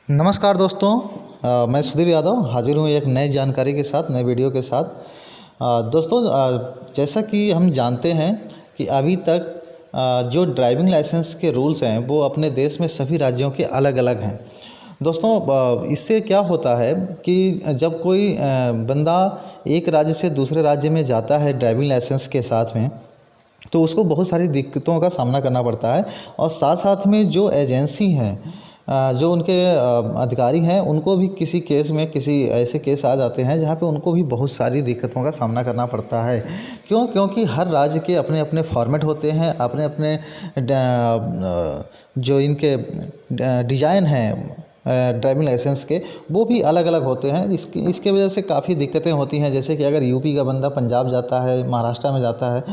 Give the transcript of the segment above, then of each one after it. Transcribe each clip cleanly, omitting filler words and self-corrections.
नमस्कार दोस्तों, मैं सुधीर यादव हाजिर हूँ एक नई जानकारी के साथ, नए वीडियो के साथ। दोस्तों, जैसा कि हम जानते हैं कि अभी तक जो ड्राइविंग लाइसेंस के रूल्स हैं वो अपने देश में सभी राज्यों के अलग अलग हैं। दोस्तों, इससे क्या होता है कि जब कोई बंदा एक राज्य से दूसरे राज्य में जाता है ड्राइविंग लाइसेंस के साथ में, तो उसको बहुत सारी दिक्कतों का सामना करना पड़ता है। और साथ साथ में जो एजेंसी हैं, जो उनके अधिकारी हैं, उनको भी किसी केस में किसी ऐसे केस आ जाते हैं जहाँ पे उनको भी बहुत सारी दिक्कतों का सामना करना पड़ता है। क्योंकि हर राज्य के अपने अपने फॉर्मेट होते हैं, अपने अपने जो इनके डिज़ाइन हैं ड्राइविंग लाइसेंस के, वो भी अलग अलग होते हैं। इसके वजह से काफ़ी दिक्कतें होती हैं। जैसे कि अगर यूपी का बंदा पंजाब जाता है, महाराष्ट्र में जाता है,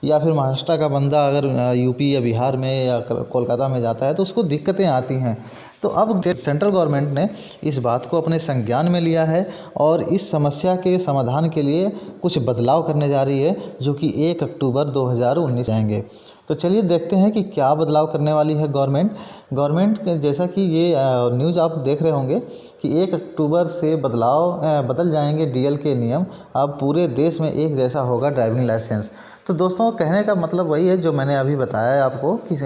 या फिर महाराष्ट्र का बंदा अगर यूपी या बिहार में या कोलकाता में जाता है तो उसको दिक्कतें आती हैं। तो अब सेंट्रल गवर्नमेंट ने इस बात को अपने संज्ञान में लिया है और इस समस्या के समाधान के लिए कुछ बदलाव करने जा रही है, जो कि 1 अक्टूबर 2019 आएंगे। तो चलिए देखते हैं कि क्या बदलाव करने वाली है गवर्नमेंट जैसा कि ये न्यूज़ आप देख रहे होंगे कि 1 अक्टूबर से बदल जाएंगे डीएल के नियम। अब पूरे देश में एक जैसा होगा ड्राइविंग लाइसेंस। तो दोस्तों, कहने का मतलब वही है जो मैंने अभी बताया है आपको कि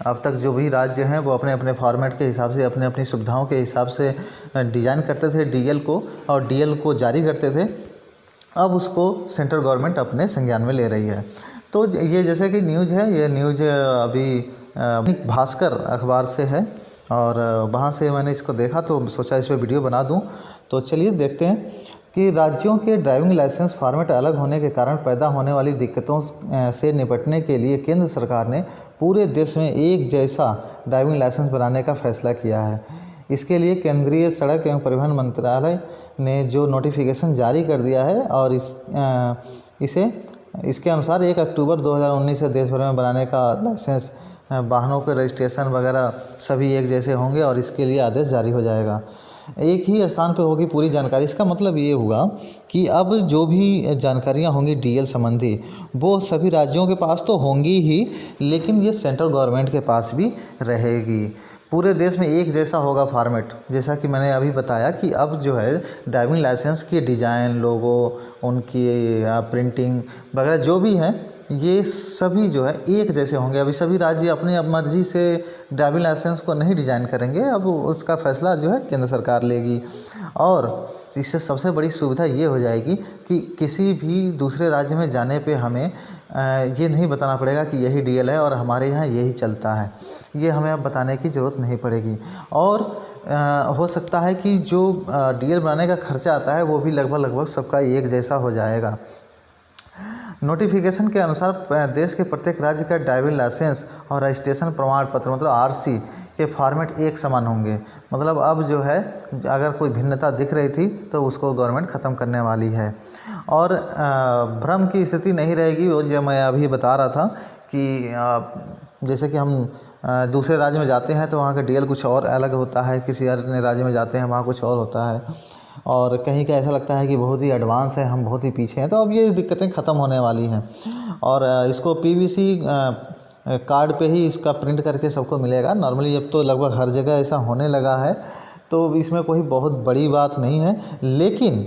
अब तक जो भी राज्य हैं वो अपने अपने फॉर्मेट के हिसाब से, अपने अपनी सुविधाओं के हिसाब से डिज़ाइन करते थे डीएल को, और डीएल को जारी करते थे। अब उसको सेंट्रल गवर्नमेंट अपने संज्ञान में ले रही है। तो ये जैसे कि न्यूज़ है, ये न्यूज़ अभी भास्कर अखबार से है, और वहाँ से मैंने इसको देखा तो सोचा इस पर वीडियो बना दूँ। तो चलिए देखते हैं कि राज्यों के ड्राइविंग लाइसेंस फॉर्मेट अलग होने के कारण पैदा होने वाली दिक्कतों से निपटने के लिए केंद्र सरकार ने पूरे देश में एक जैसा ड्राइविंग लाइसेंस बनाने का फैसला किया है। इसके लिए केंद्रीय सड़क एवं परिवहन मंत्रालय ने जो नोटिफिकेशन जारी कर दिया है, और इसके अनुसार 1 अक्टूबर 2019 से देश भर में बनाने का लाइसेंस, वाहनों के रजिस्ट्रेशन वगैरह सभी एक जैसे होंगे, और इसके लिए आदेश जारी हो जाएगा। एक ही स्थान पर होगी पूरी जानकारी। इसका मतलब ये हुआ कि अब जो भी जानकारियाँ होंगी डीएल संबंधी, वो सभी राज्यों के पास तो होंगी ही, लेकिन ये सेंट्रल गवर्नमेंट के पास भी रहेगी। पूरे देश में एक जैसा होगा फॉर्मेट। जैसा कि मैंने अभी बताया कि अब जो है ड्राइविंग लाइसेंस की डिज़ाइन, लोगो, उनकी प्रिंटिंग वगैरह जो भी है, ये सभी जो है एक जैसे होंगे। अभी सभी राज्य अपनी मर्ज़ी से ड्राइविंग लाइसेंस को नहीं डिज़ाइन करेंगे, अब उसका फ़ैसला जो है केंद्र सरकार लेगी। और इससे सबसे बड़ी सुविधा ये हो जाएगी कि किसी भी दूसरे राज्य में जाने पे हमें ये नहीं बताना पड़ेगा कि यही डीएल है और हमारे यहाँ यही चलता है। ये हमें अब बताने की ज़रूरत नहीं पड़ेगी। और हो सकता है कि जो डीएल बनाने का खर्चा आता है वो भी लगभग सबका एक जैसा हो जाएगा। नोटिफिकेशन के अनुसार देश के प्रत्येक राज्य का ड्राइविंग लाइसेंस और रजिस्ट्रेशन प्रमाण पत्र मतलब आरसी के फॉर्मेट एक समान होंगे। मतलब अब जो है अगर कोई भिन्नता दिख रही थी तो उसको गवर्नमेंट ख़त्म करने वाली है, और भ्रम की स्थिति नहीं रहेगी। वो जो मैं अभी बता रहा था कि जैसे कि हम दूसरे राज्य में जाते हैं तो वहाँ का डीएल कुछ और अलग होता है, किसी अन्य राज्य में जाते हैं वहाँ कुछ और होता है, और कहीं का ऐसा लगता है कि बहुत ही एडवांस है, हम बहुत ही पीछे हैं। तो अब ये दिक्कतें ख़त्म होने वाली हैं, और इसको पीवीसी कार्ड पे ही इसका प्रिंट करके सबको मिलेगा। नॉर्मली अब तो लगभग हर जगह ऐसा होने लगा है, तो इसमें कोई बहुत बड़ी बात नहीं है। लेकिन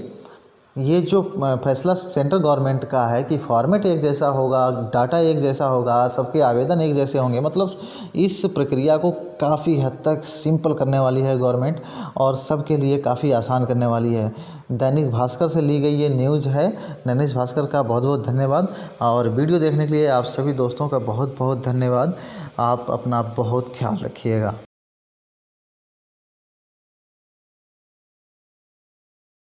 ये जो फैसला सेंट्रल गवर्नमेंट का है कि फॉर्मेट एक जैसा होगा, डाटा एक जैसा होगा, सबके आवेदन एक जैसे होंगे, मतलब इस प्रक्रिया को काफ़ी हद तक सिंपल करने वाली है गवर्नमेंट, और सबके लिए काफ़ी आसान करने वाली है। दैनिक भास्कर से ली गई ये न्यूज़ है। दैनिक भास्कर का बहुत बहुत धन्यवाद, और वीडियो देखने के लिए आप सभी दोस्तों का बहुत बहुत धन्यवाद। आप अपना बहुत ख्याल रखिएगा।